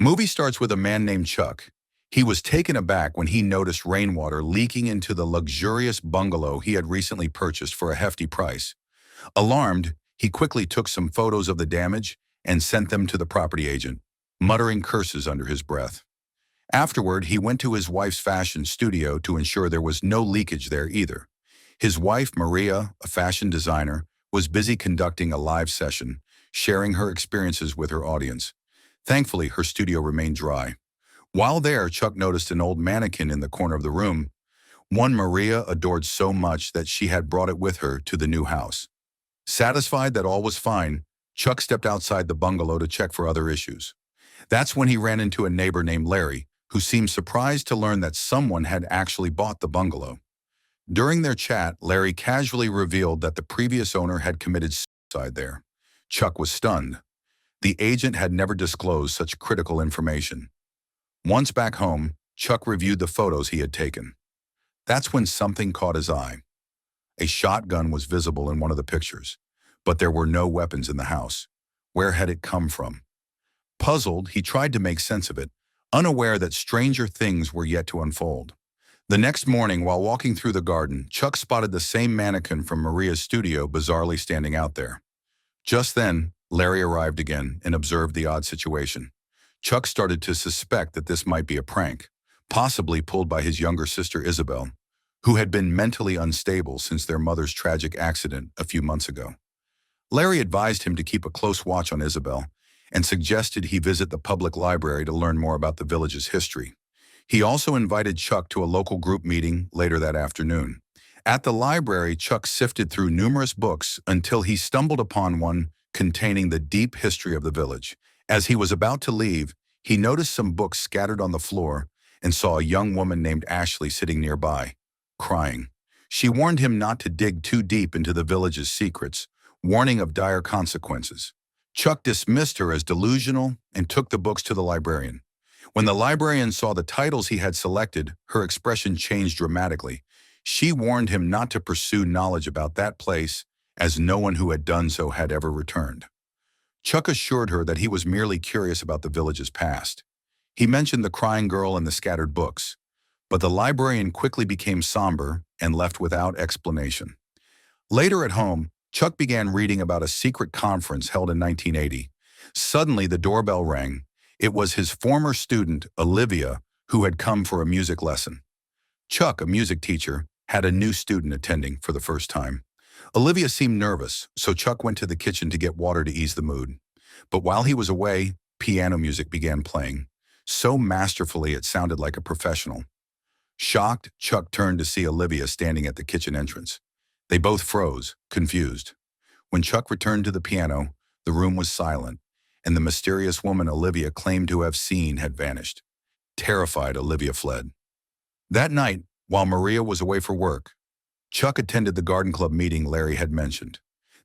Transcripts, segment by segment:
Movie starts with a man named Chuck. He was taken aback when he noticed rainwater leaking into the luxurious bungalow he had recently purchased for a hefty price. Alarmed, he quickly took some photos of the damage and sent them to the property agent, muttering curses under his breath. Afterward, he went to his wife's fashion studio to ensure there was no leakage there either. His wife, Maria, a fashion designer, was busy conducting a live session, sharing her experiences with her audience. Thankfully, her studio remained dry. While there, Chuck noticed an old mannequin in the corner of the room, one Maria adored so much that she had brought it with her to the new house. Satisfied that all was fine, Chuck stepped outside the bungalow to check for other issues. That's when he ran into a neighbor named Larry, who seemed surprised to learn that someone had actually bought the bungalow. During their chat, Larry casually revealed that the previous owner had committed suicide there. Chuck was stunned. The agent had never disclosed such critical information. Once back home, Chuck reviewed the photos he had taken. That's when something caught his eye. A shotgun was visible in one of the pictures, but there were no weapons in the house. Where had it come from? Puzzled, he tried to make sense of it, unaware that stranger things were yet to unfold. The next morning, while walking through the garden, Chuck spotted the same mannequin from Maria's studio bizarrely standing out there. Just then, Larry arrived again and observed the odd situation. Chuck started to suspect that this might be a prank, possibly pulled by his younger sister Isabelle, who had been mentally unstable since their mother's tragic accident a few months ago. Larry advised him to keep a close watch on Isabelle and suggested he visit the public library to learn more about the village's history. He also invited Chuck to a local group meeting later that afternoon. At the library, Chuck sifted through numerous books until he stumbled upon one containing the deep history of the village. As he was about to leave, he noticed some books scattered on the floor and saw a young woman named Ashley sitting nearby, crying. She warned him not to dig too deep into the village's secrets, warning of dire consequences. Chuck dismissed her as delusional and took the books to the librarian. When the librarian saw the titles he had selected, her expression changed dramatically. She warned him not to pursue knowledge about that place, as no one who had done so had ever returned. Chuck assured her that he was merely curious about the village's past. He mentioned the crying girl and the scattered books, but the librarian quickly became somber and left without explanation. Later at home, Chuck began reading about a secret conference held in 1980. Suddenly, the doorbell rang. It was his former student, Olivia, who had come for a music lesson. Chuck, a music teacher, had a new student attending for the first time. Olivia seemed nervous, so Chuck went to the kitchen to get water to ease the mood. But while he was away, piano music began playing. So masterfully it sounded like a professional. Shocked, Chuck turned to see Olivia standing at the kitchen entrance. They both froze, confused. When Chuck returned to the piano, the room was silent, and the mysterious woman Olivia claimed to have seen had vanished. Terrified, Olivia fled. That night, while Maria was away for work, Chuck attended the garden club meeting Larry had mentioned.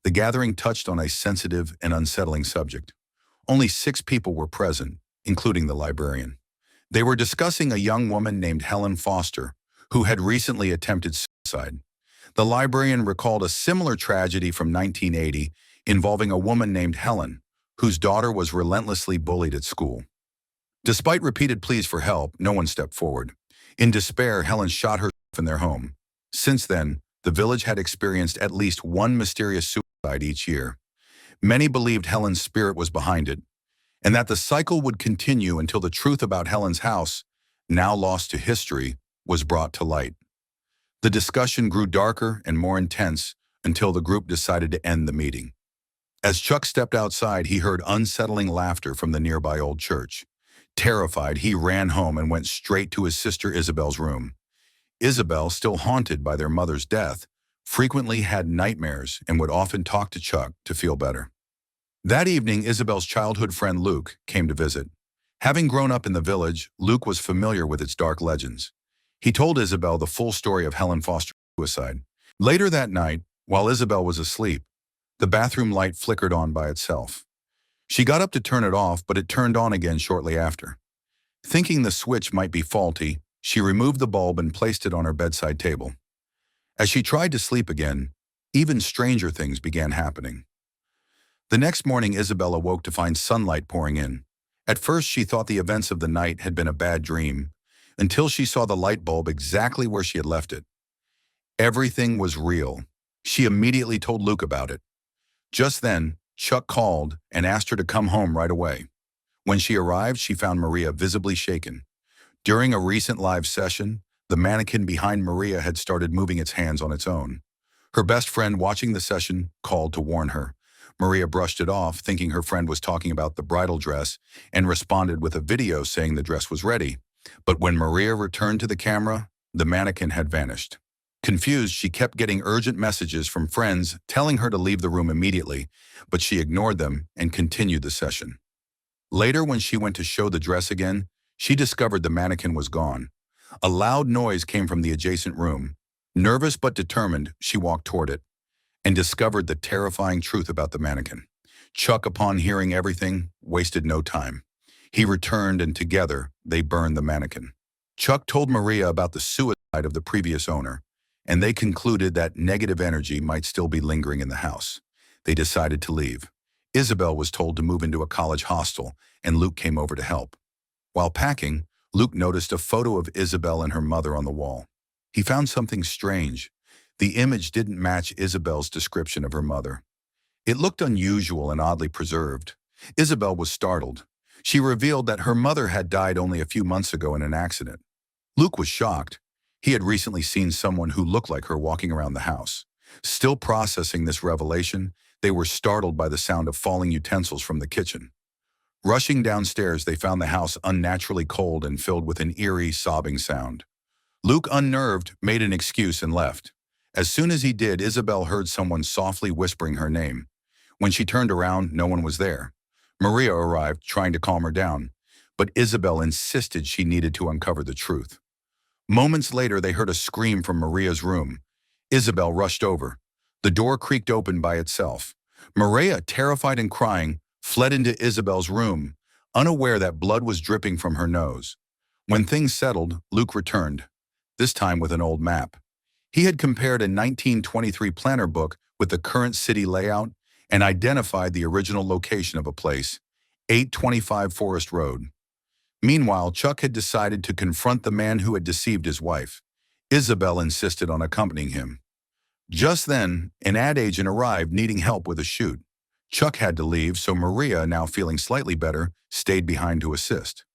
The gathering touched on a sensitive and unsettling subject. Only 6 people were present, including the librarian. They were discussing a young woman named Helen Foster, who had recently attempted suicide. The librarian recalled a similar tragedy from 1980 involving a woman named Helen, whose daughter was relentlessly bullied at school. Despite repeated pleas for help, no one stepped forward. In despair, Helen shot herself in their home. Since then, the village had experienced at least one mysterious suicide each year. Many believed Helen's spirit was behind it, and that the cycle would continue until the truth about Helen's house, now lost to history, was brought to light. The discussion grew darker and more intense until the group decided to end the meeting. As Chuck stepped outside, he heard unsettling laughter from the nearby old church. Terrified, he ran home and went straight to his sister Isabelle's room. Isabelle, still haunted by their mother's death, frequently had nightmares and would often talk to Chuck to feel better. That evening, Isabelle's childhood friend Luke came to visit. Having grown up in the village, Luke was familiar with its dark legends. He told Isabelle the full story of Helen Foster's suicide. Later that night, while Isabelle was asleep, the bathroom light flickered on by itself. She got up to turn it off, but it turned on again shortly after. Thinking the switch might be faulty, she removed the bulb and placed it on her bedside table. As she tried to sleep again, even stranger things began happening. The next morning, Isabelle awoke to find sunlight pouring in. At first, she thought the events of the night had been a bad dream, until she saw the light bulb exactly where she had left it. Everything was real. She immediately told Luke about it. Just then, Chuck called and asked her to come home right away. When she arrived, she found Maria visibly shaken. During a recent live session, the mannequin behind Maria had started moving its hands on its own. Her best friend watching the session called to warn her. Maria brushed it off, thinking her friend was talking about the bridal dress, and responded with a video saying the dress was ready. But when Maria returned to the camera, the mannequin had vanished. Confused, she kept getting urgent messages from friends telling her to leave the room immediately, but she ignored them and continued the session. Later, when she went to show the dress again, she discovered the mannequin was gone. A loud noise came from the adjacent room. Nervous but determined, she walked toward it and discovered the terrifying truth about the mannequin. Chuck, upon hearing everything, wasted no time. He returned and together, they burned the mannequin. Chuck told Maria about the suicide of the previous owner, and they concluded that negative energy might still be lingering in the house. They decided to leave. Isabelle was told to move into a college hostel, and Luke came over to help. While packing, Luke noticed a photo of Isabelle and her mother on the wall. He found something strange. The image didn't match Isabelle's description of her mother. It looked unusual and oddly preserved. Isabelle was startled. She revealed that her mother had died only a few months ago in an accident. Luke was shocked. He had recently seen someone who looked like her walking around the house. Still processing this revelation, they were startled by the sound of falling utensils from the kitchen. Rushing downstairs, they found the house unnaturally cold and filled with an eerie, sobbing sound. Luke, unnerved, made an excuse and left. As soon as he did, Isabelle heard someone softly whispering her name. When she turned around, no one was there. Maria arrived, trying to calm her down, but Isabelle insisted she needed to uncover the truth. Moments later, they heard a scream from Maria's room. Isabelle rushed over. The door creaked open by itself. Maria, terrified and crying, fled into Isabelle's room, unaware that blood was dripping from her nose. When things settled, Luke returned, this time with an old map. He had compared a 1923 planner book with the current city layout and identified the original location of a place, 825 Forest Road. Meanwhile, Chuck had decided to confront the man who had deceived his wife. Isabelle insisted on accompanying him. Just then, an ad agent arrived needing help with a shoot. Chuck had to leave, so Maria, now feeling slightly better, stayed behind to assist.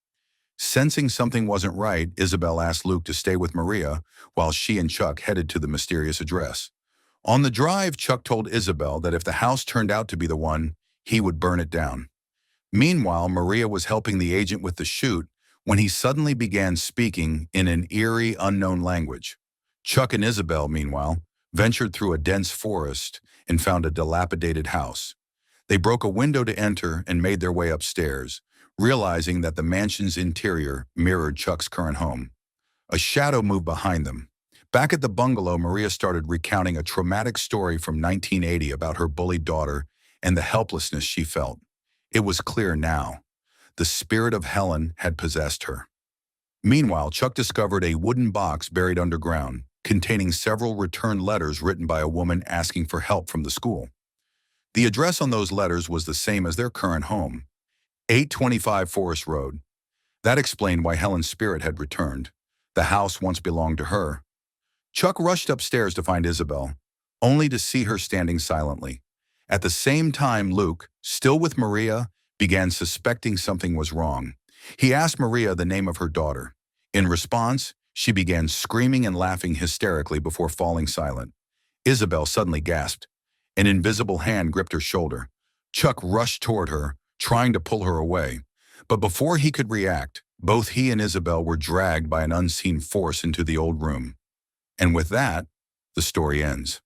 Sensing something wasn't right, Isabelle asked Luke to stay with Maria while she and Chuck headed to the mysterious address. On the drive, Chuck told Isabelle that if the house turned out to be the one, he would burn it down. Meanwhile, Maria was helping the agent with the shoot when he suddenly began speaking in an eerie, unknown language. Chuck and Isabelle, meanwhile, ventured through a dense forest and found a dilapidated house. They broke a window to enter and made their way upstairs, realizing that the mansion's interior mirrored Chuck's current home. A shadow moved behind them. Back at the bungalow, Maria started recounting a traumatic story from 1980 about her bullied daughter and the helplessness she felt. It was clear now. The spirit of Helen had possessed her. Meanwhile, Chuck discovered a wooden box buried underground, containing several returned letters written by a woman asking for help from the school. The address on those letters was the same as their current home, 825 Forest Road. That explained why Helen's spirit had returned. The house once belonged to her. Chuck rushed upstairs to find Isabelle, only to see her standing silently. At the same time, Luke, still with Maria, began suspecting something was wrong. He asked Maria the name of her daughter. In response, she began screaming and laughing hysterically before falling silent. Isabelle suddenly gasped. An invisible hand gripped her shoulder. Chuck rushed toward her, trying to pull her away. But before he could react, both he and Isabelle were dragged by an unseen force into the old room. And with that, the story ends.